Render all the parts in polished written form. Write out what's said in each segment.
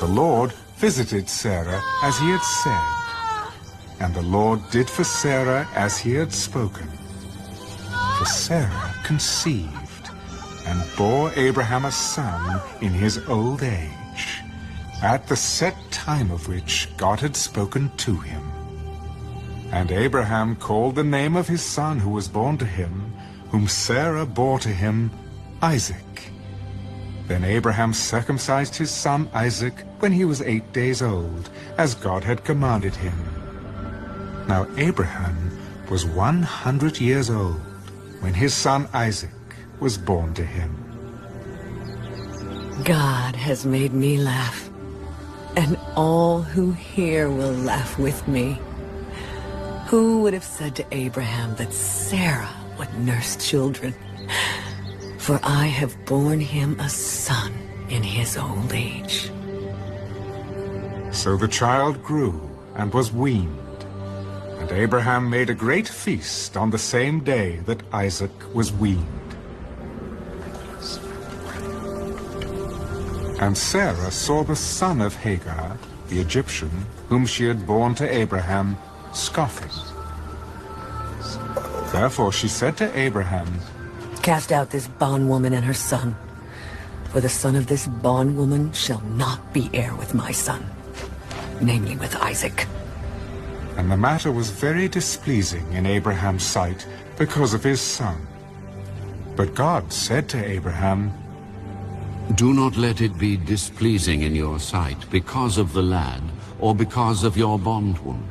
the Lord visited Sarah as he had said, and the Lord did for Sarah as he had spoken. For Sarah conceived and bore Abraham a son in his old age, at the set time of which God had spoken to him. And Abraham called the name of his son who was born to him, whom Sarah bore to him, Isaac. Then Abraham circumcised his son Isaac when he was 8 days old, as God had commanded him. Now Abraham was 100 years old when his son Isaac was born to him. God has made me laugh, and all who hear will laugh with me. Who would have said to Abraham that Sarah would nurse children? For I have borne him a son in his old age. So the child grew and was weaned, and Abraham made a great feast on the same day that Isaac was weaned. And Sarah saw the son of Hagar, the Egyptian, whom she had borne to Abraham, scoffing. Therefore she said to Abraham, Cast out this bondwoman and her son, for the son of this bondwoman shall not be heir with my son, namely with Isaac. And the matter was very displeasing in Abraham's sight because of his son. But God said to Abraham, Do not let it be displeasing in your sight because of the lad or because of your bondwoman.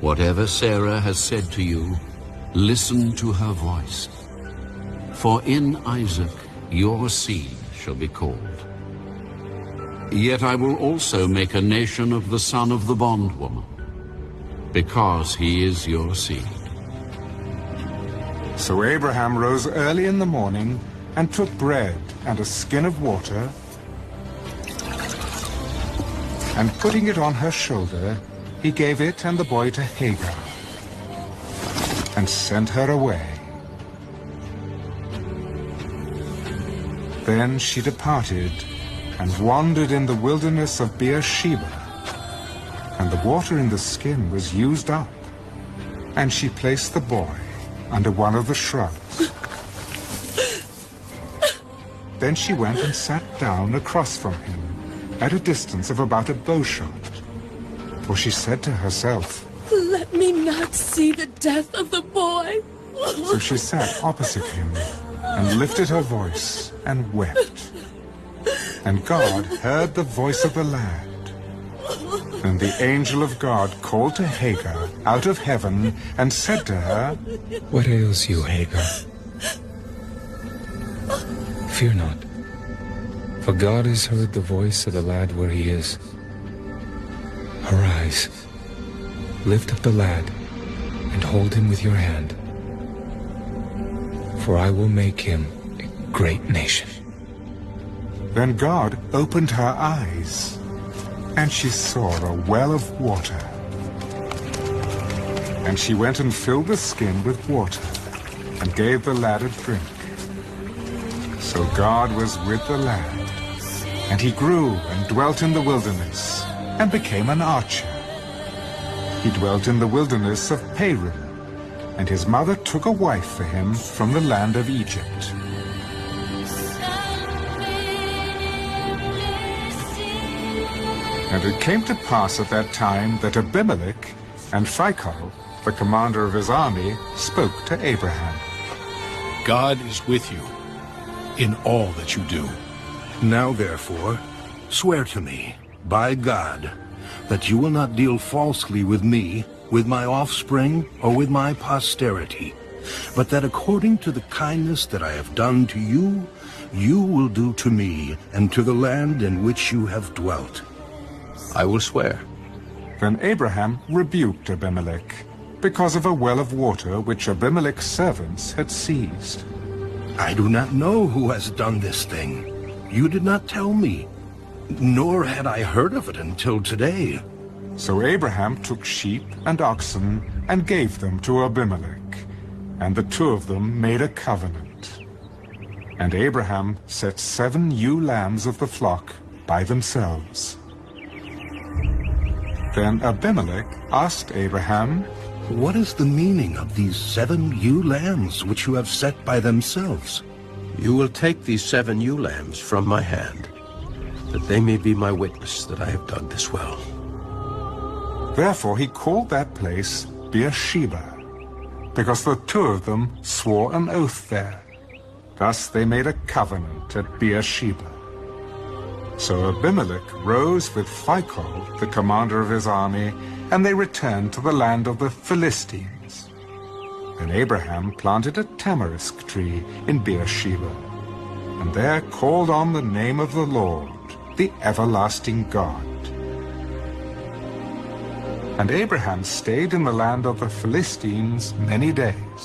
Whatever Sarah has said to you, listen to her voice. For in Isaac your seed shall be called. Yet I will also make a nation of the son of the bondwoman, because he is your seed. So Abraham rose early in the morning and took bread and a skin of water, and putting it on her shoulder, he gave it and the boy to Hagar, and sent her away. Then she departed and wandered in the wilderness of Beersheba, and the water in the skin was used up, and she placed the boy under one of the shrubs. Then she went and sat down across from him, at a distance of about a bowshot, for she said to herself, Let me not see the death of the boy. So she sat opposite him, and lifted her voice, and wept. And God heard the voice of the lad. Then the angel of God called to Hagar out of heaven, and said to her, What ails you, Hagar? Fear not, for God has heard the voice of the lad where he is. Arise, lift up the lad, and hold him with your hand. For I will make him a great nation. Then God opened her eyes, and she saw a well of water. And she went and filled the skin with water, and gave the lad a drink. So God was with the lad, and he grew and dwelt in the wilderness, and became an archer. He dwelt in the wilderness of Paran, and his mother took a wife for him from the land of Egypt. And it came to pass at that time that Abimelech and Phicol, the commander of his army, spoke to Abraham. God is with you in all that you do. Now therefore, swear to me, by God, that you will not deal falsely with me, with my offspring, or with my posterity, but that according to the kindness that I have done to you, you will do to me and to the land in which you have dwelt. I will swear. Then Abraham rebuked Abimelech, because of a well of water which Abimelech's servants had seized. I do not know who has done this thing. You did not tell me, nor had I heard of it until today. So Abraham took sheep and oxen and gave them to Abimelech, and the two of them made a covenant. And Abraham set 7 ewe lambs of the flock by themselves. Then Abimelech asked Abraham, What is the meaning of these 7 ewe lambs which you have set by themselves? You will take these 7 ewe lambs from my hand, that they may be my witness that I have dug this well. Therefore he called that place Beersheba, because the 2 of them swore an oath there. Thus they made a covenant at Beersheba. So Abimelech rose with Phicol, the commander of his army, and they returned to the land of the Philistines. Then Abraham planted a tamarisk tree in Beersheba, and there called on the name of the Lord, the everlasting God. And Abraham stayed in the land of the Philistines many days.